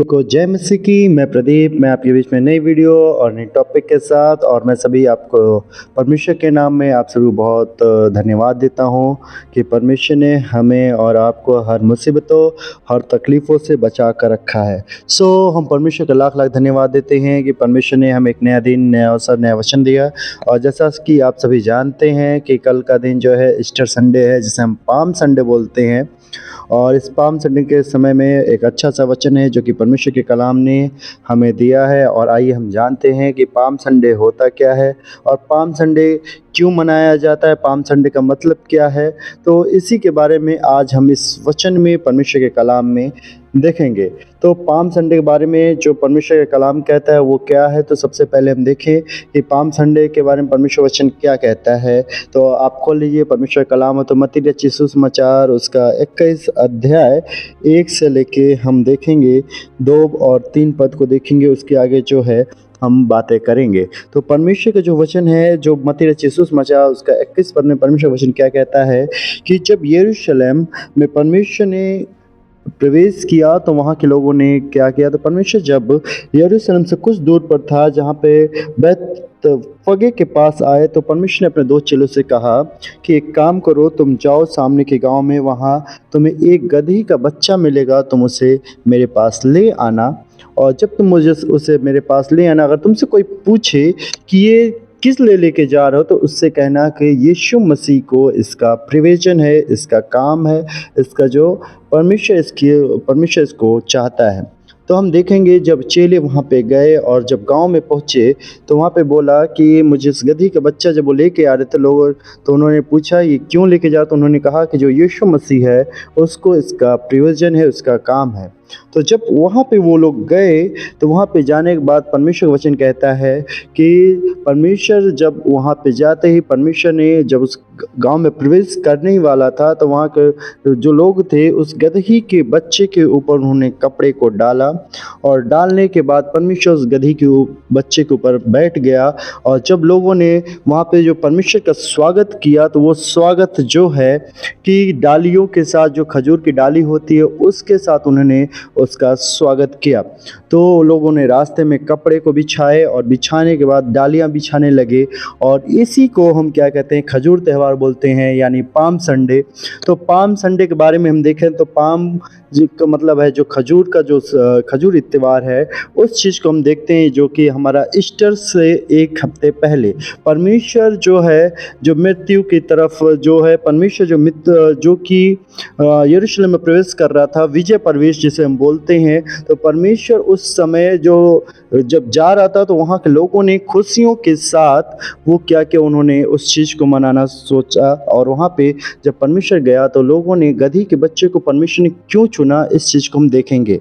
को जय मसीह की। मैं प्रदीप, मैं आपके बीच में नई वीडियो और नए टॉपिक के साथ, और मैं सभी आपको परमेश्वर के नाम में आप सभी को बहुत धन्यवाद देता हूँ कि परमेश्वर ने हमें और आपको हर मुसीबतों, हर तकलीफ़ों से बचा कर रखा है। हम परमेश्वर का लाख लाख धन्यवाद देते हैं कि परमेश्वर ने हमें एक नया दिन, नया अवसर, नया वचन दिया। और जैसा कि आप सभी जानते हैं कि कल का दिन जो है ईस्टर संडे है, जिसे हम पाम संडे बोलते हैं। और इस पाम संडे के समय में एक अच्छा सा वचन है जो कि परमेश्वर के कलाम ने हमें दिया है। और आइए हम जानते हैं कि पाम संडे होता क्या है और पाम संडे क्यों मनाया जाता है, पाम संडे का मतलब क्या है। तो इसी के बारे में आज हम इस वचन में, परमेश्वर के कलाम में देखेंगे। तो पाम संडे के बारे में जो परमेश्वर का कलाम कहता है वो क्या है, तो सबसे पहले हम देखें कि पाम संडे के बारे में परमेश्वर वचन क्या कहता है। तो आप खोल लीजिए परमेश्वर का कलाम है तो मत्ती रचित सुसमाचार उसका 21 अध्याय 1 से लेके हम देखेंगे 2 और 3 पद को देखेंगे। उसके आगे जो है हम बातें करेंगे। तो परमेश्वर का जो वचन है, जो मत्ती रचित सुसमाचार उसका 21 पद में परमेश्वर वचन क्या कहता है कि जब यरूशलेम में परमेश्वर ने प्रवेश किया तो वहाँ के लोगों ने क्या किया। तो परमेश्वर जब यरूशलेम से कुछ दूर पर था, जहाँ पे बैतफगे के पास आए, तो परमेश्वर ने अपने 2 चेलों से कहा कि एक काम करो, तुम जाओ सामने के गांव में, वहाँ तुम्हें एक गदही का बच्चा मिलेगा, तुम उसे मेरे पास ले आना। और जब तुम मुझे उसे मेरे पास ले आना, अगर तुमसे कोई पूछे कि ये किस लिए लेके जा रहे हो, तो उससे कहना कि यीशु मसीह को इसका प्रिविजन है, इसका काम है, इसका जो परमेश्वर इसको चाहता है। तो हम देखेंगे जब चेले वहाँ पे गए और जब गांव में पहुँचे तो वहाँ पे बोला कि मुझे इस गदही का बच्चा जब वो लेके आ रहे थे लोग, तो उन्होंने पूछा ये क्यों लेके जा, तो उन्होंने कहा कि जो यीशु मसीह है उसको इसका प्रिविजन है, उसका काम है। तो जब वहाँ पे वो लोग गए तो वहाँ पे जाने के बाद परमेश्वर वचन कहता है कि परमेश्वर जब वहाँ पे जाते ही, परमेश्वर ने जब उस गांव में प्रवेश करने ही वाला था, तो वहाँ के जो लोग थे उस गदही के बच्चे के ऊपर उन्होंने कपड़े को डाला। और डालने के बाद परमेश्वर उस गदही के बच्चे के ऊपर बैठ गया। और जब लोगों ने वहाँ पे जो परमेश्वर का स्वागत किया, तो वो स्वागत जो है कि डालियों के साथ, जो खजूर की डाली होती है उसके साथ उन्होंने उसका स्वागत किया। तो लोगों ने रास्ते में कपड़े को बिछाए और बिछाने के बाद डालियाँ बिछाने लगे। और इसी को हम क्या कहते हैं, खजूर त्यौहार बोलते हैं, यानी पाम संडे। तो पाम संडे के बारे में हम देखें तो पाम का मतलब है जो खजूर का, जो खजूर त्यौहार है, उस चीज़ को हम देखते हैं जो कि हमारा ईस्टर से एक हफ्ते पहले परमेश्वर जो है, जो मृत्यु की तरफ जो है, परमेश्वर जो मित्र जो कि यरूशलेम में प्रवेश कर रहा था, विजय प्रवेश जिसे हम बोलते हैं। तो परमेश्वर उस समय जो जब जा रहा था तो वहाँ के लोगों ने खुशियों के साथ वो क्या किया, उन्होंने उस चीज़ को मनाना सोचा। और वहाँ पे जब परमेश्वर गया तो लोगों ने गदही के बच्चे को परमेश्वर ने क्यों चुना, इस चीज़ को हम देखेंगे।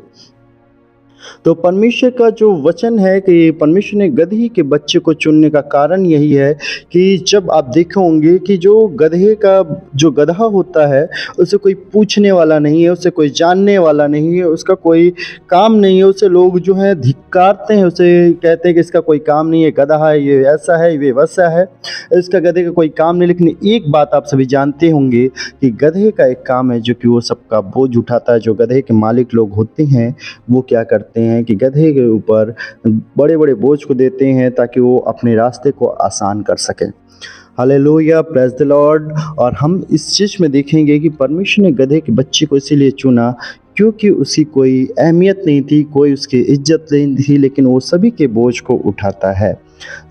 तो परमेश्वर का जो वचन है कि परमेश्वर ने गदही के बच्चे को चुनने का कारण यही है कि जब आप देखे होंगे कि जो गधे का जो गधा होता है उसे कोई पूछने वाला नहीं है, उसे कोई जानने वाला नहीं है, उसका कोई काम नहीं है, उसे लोग जो है धिक्कारते हैं, उसे कहते हैं कि इसका कोई काम नहीं है, गधा है, ये ऐसा है, ये वैसा है, इसका गधे का कोई काम नहीं। लेकिन एक बात आप सभी जानते होंगे कि गधे का एक काम है जो कि वो सबका बोझ उठाता है। जो गधे के मालिक लोग होते हैं वो क्या करते हैं कि गधे के ऊपर बड़े बड़े बोझ को देते हैं ताकि वो अपने रास्ते को आसान कर सकें। Hallelujah, praise the Lord. और हम इस चीज़ में देखेंगे कि परमेश्वर ने गधे के बच्चे को इसीलिए चुना क्योंकि उसकी कोई अहमियत नहीं थी, कोई उसकी इज्जत नहीं थी, लेकिन वो सभी के बोझ को उठाता है।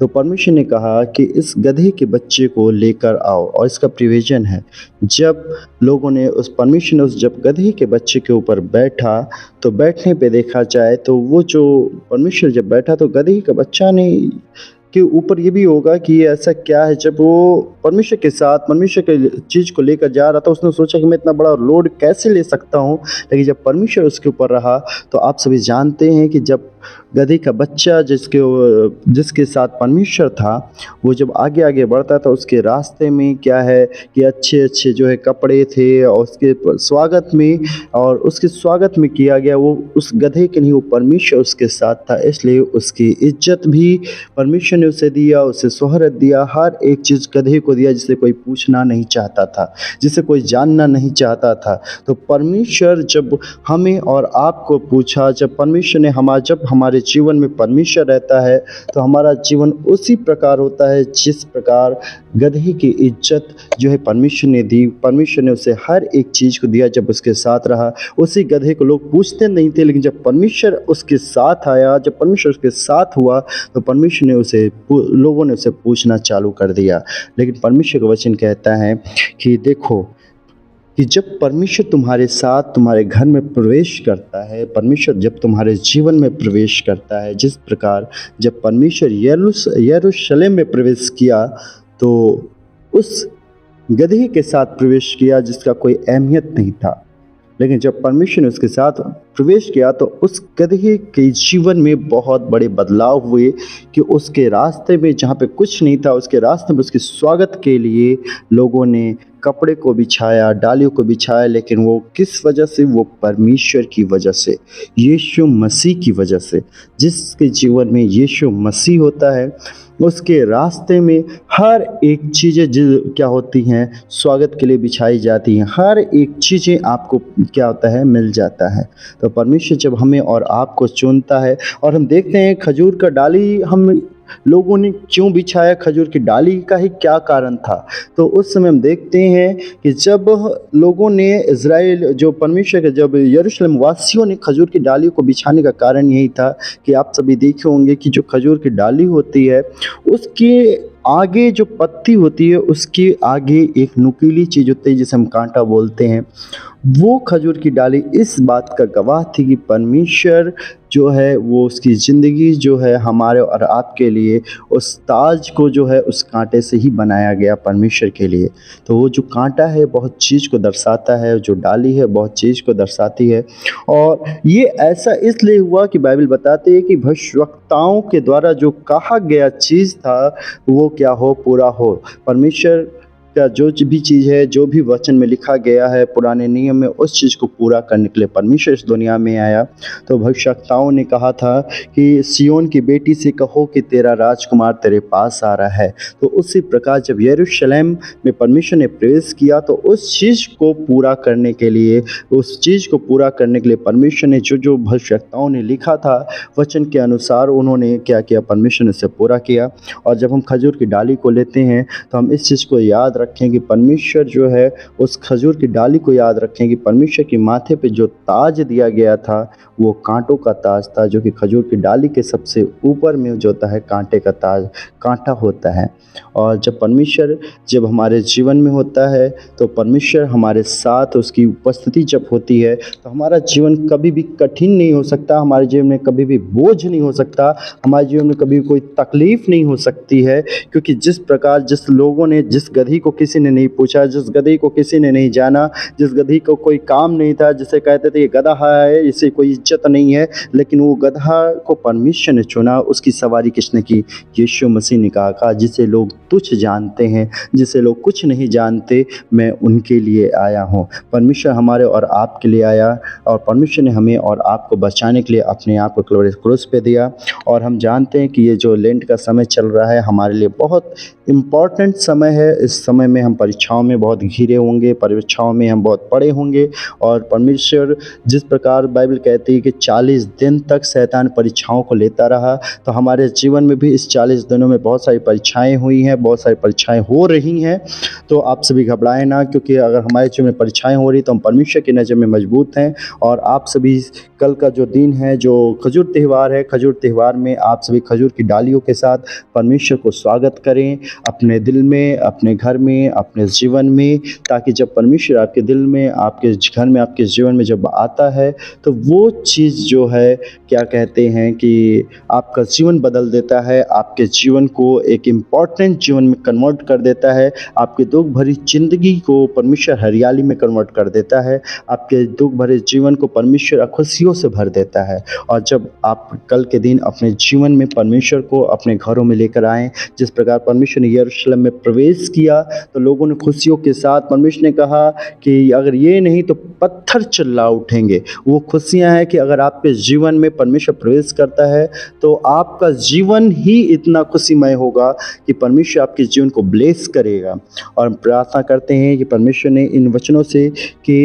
तो परमेश्वर ने कहा कि इस गधे के बच्चे को लेकर आओ, और इसका प्रिविजन है। जब लोगों ने उस परमेश्वर ने उस जब गधे के बच्चे के ऊपर बैठा, तो बैठने पे देखा जाए तो वो जो परमेश्वर जब बैठा तो गधे का बच्चा ने के ऊपर ये भी होगा कि ये ऐसा क्या है। जब वो परमेश्वर के साथ, परमेश्वर के चीज़ को लेकर जा रहा था, उसने सोचा कि मैं इतना बड़ा लोड कैसे ले सकता हूँ। लेकिन जब परमेश्वर उसके ऊपर रहा तो आप सभी जानते हैं कि जब गधे का बच्चा जिसके साथ परमेश्वर था, वो जब आगे आगे बढ़ता था, उसके रास्ते में क्या है कि अच्छे अच्छे जो है कपड़े थे, और उसके स्वागत में, और उसके स्वागत में किया गया वो उस गधे के नहीं, वो परमेश्वर उसके साथ था, इसलिए उसकी इज्जत भी परमेश्वर ने उसे दिया, उसे शोहरत दिया, हर एक चीज़ गधे को दिया जिसे कोई पूछना नहीं चाहता था, जिसे कोई जानना नहीं चाहता था। तो परमेश्वर जब हमें और आपको पूछा, जब हमारे जीवन में परमेश्वर रहता है, तो हमारा जीवन उसी प्रकार होता है जिस प्रकार गदहे की इज़्ज़त जो है परमेश्वर ने दी। परमेश्वर ने उसे हर एक चीज़ को दिया जब उसके साथ रहा। उसी गधे को लोग पूछते नहीं थे, लेकिन जब परमेश्वर उसके साथ आया, जब परमेश्वर उसके साथ हुआ, तो परमेश्वर ने लोगों ने उसे पूछना चालू कर दिया। लेकिन परमेश्वर का वचन कहता है कि देखो, कि जब परमेश्वर तुम्हारे साथ तुम्हारे घर में प्रवेश करता है, परमेश्वर जब तुम्हारे जीवन में प्रवेश करता है, जिस प्रकार जब परमेश्वर यरूशलेम में प्रवेश किया, तो उस गदहे के साथ प्रवेश किया जिसका कोई अहमियत नहीं था। लेकिन जब परमेश्वर ने उसके साथ प्रवेश किया, तो उस गदहे के जीवन में बहुत बड़े बदलाव हुए कि उसके रास्ते में जहाँ पे कुछ नहीं था, उसके रास्ते में उसके स्वागत के लिए लोगों ने कपड़े को बिछाया, डालियों को बिछाया। लेकिन वो किस वजह से? वो परमेश्वर की वजह से, यीशु मसीह की वजह से। जिसके जीवन में यीशु मसीह होता है, उसके रास्ते में हर एक चीज़ें क्या होती हैं, स्वागत के लिए बिछाई जाती हैं। हर एक चीज़ें आपको क्या होता है, मिल जाता है। तो परमेश्वर जब हमें और आपको चुनता है, और हम देखते हैं खजूर का डाली हम लोगों ने क्यों बिछाया, खजूर की डाली का ही क्या कारण था? तो उस समय हम देखते हैं कि जब लोगों ने इज़राइल जो परमेश्वर के जब यरूशलेम वासियों ने खजूर की डालियों को बिछाने का कारण यही था कि आप सभी देखे होंगे कि जो खजूर की डाली होती है, उसके आगे जो पत्ती होती है, उसके आगे एक नुकीली चीज़ होती है जिसे हम कांटा बोलते हैं। वो खजूर की डाली इस बात का गवाह थी कि परमेश्वर जो है वो उसकी ज़िंदगी जो है हमारे और आपके लिए, उस ताज को जो है उस कांटे से ही बनाया गया परमेश्वर के लिए। तो वो जो कांटा है बहुत चीज़ को दर्शाता है, जो डाली है बहुत चीज़ को दर्शाती है। और ये ऐसा इसलिए हुआ कि बाइबल बताती है कि भविष्यवक्ताओं के द्वारा जो कहा गया चीज़ था, वो क्या हो, पूरा हो। परमेश्वर का जो भी चीज़ है, जो भी वचन में लिखा गया है पुराने नियम में, उस चीज़ को पूरा करने के लिए परमेश्वर इस दुनिया में आया। तो भविष्यवक्ताओं ने कहा था कि सिय्योन की बेटी से कहो कि तेरा राजकुमार तेरे पास आ रहा है। तो उसी प्रकार जब यरूशलेम में परमेश्वर ने प्रवेश किया, तो उस चीज़ को पूरा करने के लिए, परमेश्वर ने जो भविष्यवक्ताओं ने लिखा था वचन के अनुसार, उन्होंने क्या किया, परमेश्वर ने उसे पूरा किया। और जब हम खजूर की डाली को लेते हैं, तो हम इस चीज़ को याद रखें कि परमेश्वर जो है, उस खजूर की डाली को याद रखें कि परमेश्वर के माथे पे जो ताज दिया गया था, वो कांटों का ताज था, जो कि खजूर की डाली के सबसे ऊपर में जो होता है कांटे का ताज, कांटा होता है। और जब हमारे जीवन में होता है, तो परमेश्वर हमारे साथ, उसकी उपस्थिति जब होती है, तो हमारा जीवन कभी भी कठिन नहीं हो सकता, हमारे जीवन में कभी भी बोझ नहीं हो सकता, हमारे जीवन में कभी कोई तकलीफ़ नहीं हो सकती है। क्योंकि जिस प्रकार जिस लोगों ने, जिस गधी को किसी ने नहीं पूछा, जिस गधी को किसी ने नहीं जाना, जिस गधी को कोई काम नहीं था, जिसे कहते थे ये गधा है, इसे कोई इज्जत नहीं है, लेकिन वो गधा को परमेश्वर ने चुना। उसकी सवारी किसने की? यीशु मसीह ने कहा, जिसे लोग तुच्छ जानते हैं, जिसे लोग कुछ नहीं जानते, मैं उनके लिए आया हूँ। परमेश्वर हमारे और आपके लिए आया, और परमेश्वर ने हमें और आपको बचाने के लिए अपने आप को कलवरी क्रूस पे दिया। और हम जानते हैं कि ये जो लेंट का समय चल रहा है, हमारे लिए बहुत इम्पॉर्टेंट समय है। इस समय में हम परीक्षाओं में बहुत घिरे होंगे, परीक्षाओं में हम बहुत पड़े होंगे। और परमेश्वर जिस प्रकार बाइबल कहती है कि 40 दिन तक शैतान परीक्षाओं को लेता रहा, तो हमारे जीवन में भी इस 40 दिनों में बहुत सारी परीक्षाएं हुई हैं, बहुत सारी परीक्षाएं हो रही हैं। तो आप सभी घबराएं ना, क्योंकि अगर हमारे जीवन में परीक्षाएं हो रही, तो हम परमेश्वर की नज़र में मजबूत हैं। और आप सभी कल का जो दिन है, जो खजूर त्यौहार है, खजूर त्यौहार में आप सभी खजूर की डालियों के साथ परमेश्वर को स्वागत करें, अपने दिल में, अपने घर में, अपने जीवन में, ताकि जब परमेश्वर आपके दिल में, आपके घर में, आपके जीवन में जब आता है, तो वो चीज़ जो है, क्या कहते हैं कि आपका जीवन बदल देता है, आपके जीवन को एक इम्पॉर्टेंट जीवन में कन्वर्ट कर देता है, आपके दुख भरी ज़िंदगी को परमेश्वर हरियाली में कन्वर्ट कर देता है, आपके दुख भरे जीवन को परमेश्वर खुशियों से भर देता है। और जब आप कल के दिन अपने जीवन में परमेश्वर को अपने घरों में लेकर आएँ, जिस प्रकार परमेश्वर ने यरूशलेम में प्रवेश किया, तो लोगों ने खुशियों के साथ, परमेश्वर ने कहा कि अगर ये नहीं तो पत्थर चिल्ला उठेंगे। वो खुशियाँ हैं कि अगर आपके जीवन में परमेश्वर प्रवेश करता है तो आपका जीवन ही इतना खुशीमय होगा कि परमेश्वर आपके जीवन को ब्लेस करेगा। और हम प्रार्थना करते हैं कि परमेश्वर ने इन वचनों से कि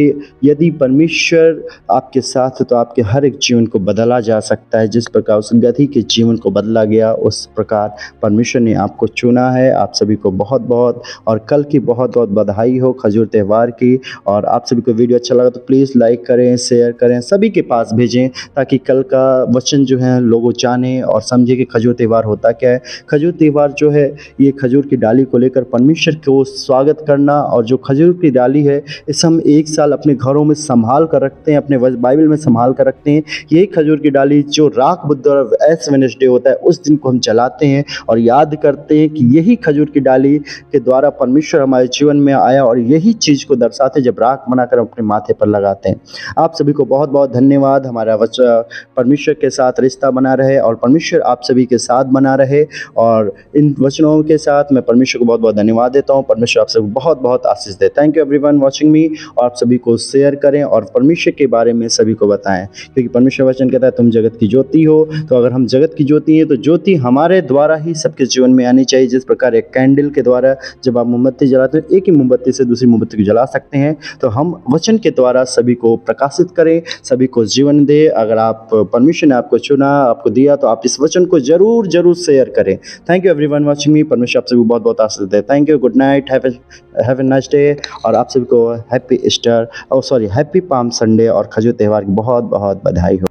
यदि परमेश्वर आपके साथ है तो आपके हर एक जीवन को बदला जा सकता है। जिस प्रकार उस गधी के जीवन को बदला गया, उस प्रकार परमेश्वर ने आपको चुना है। आप सभी को बहुत बहुत और कल की बहुत बहुत बधाई हो खजूर त्यौहार की। और आप सभी को वीडियो अच्छा लगा तो प्लीज़ लाइक करें, शेयर करें, सभी के पास भेजें ताकि कल का वचन जो है लोग जानें और समझें कि खजूर त्यौहार होता क्या है। खजूर त्यौहार जो है ये खजूर की डाली को लेकर परमेश्वर को स्वागत करना, और जो खजूर की डाली है इसे हम एक साल अपने घरों में संभाल कर रखते हैं, अपने बाइबल में संभाल कर रखते हैं। यही खजूर की डाली जो राख बुधवार एश वेडनेसडे होता है उस दिन को हम जलाते हैं और याद करते हैं कि यही खजूर की डाली के द्वारा परमेश्वर हमारे जीवन में आया, और यही चीज़ को दर्शाते हैं जब राख बनाकर हम अपने माथे पर लगाते हैं। आप सभी को बहुत बहुत धन्यवाद। हमारा परमेश्वर के साथ रिश्ता बना रहे और परमेश्वर आप सभी के साथ बना रहे। और इन वचनों के साथ मैं परमेश्वर को बहुत बहुत धन्यवाद देता हूँ। परमेश्वर आप सभी को बहुत बहुत आशीष दे। Thank you everyone watching me. और आप सभी को शेयर करें और परमेश्वर के बारे में सभी को बताएं, क्योंकि परमेश्वर वचन कहता है तुम जगत की ज्योति हो। तो अगर हम जगत की ज्योति हैं तो ज्योति हमारे द्वारा ही सबके जीवन में आनी चाहिए। जिस प्रकार एक कैंडल के द्वारा जब आप मोमबत्ती जलाते हो, एक ही मोमबत्ती से दूसरी मोमबत्ती को जला सकते हैं, तो हम वचन के द्वारा सभी को प्रकाशित करें, सभी को जीवन दे। अगर आप परमेश्वर ने आपको चुना, आपको दिया, तो आप इस वचन को जरूर जरूर शेयर करें। Thank you everyone watching me. परमेश्वर आप सभी को बहुत बहुत आशीष दे। Thank you, good night, have a nice day. और आप सभी को happy Easter, happy palm Sunday और खजूर त्यौहार की बहुत बहुत बधाई हो।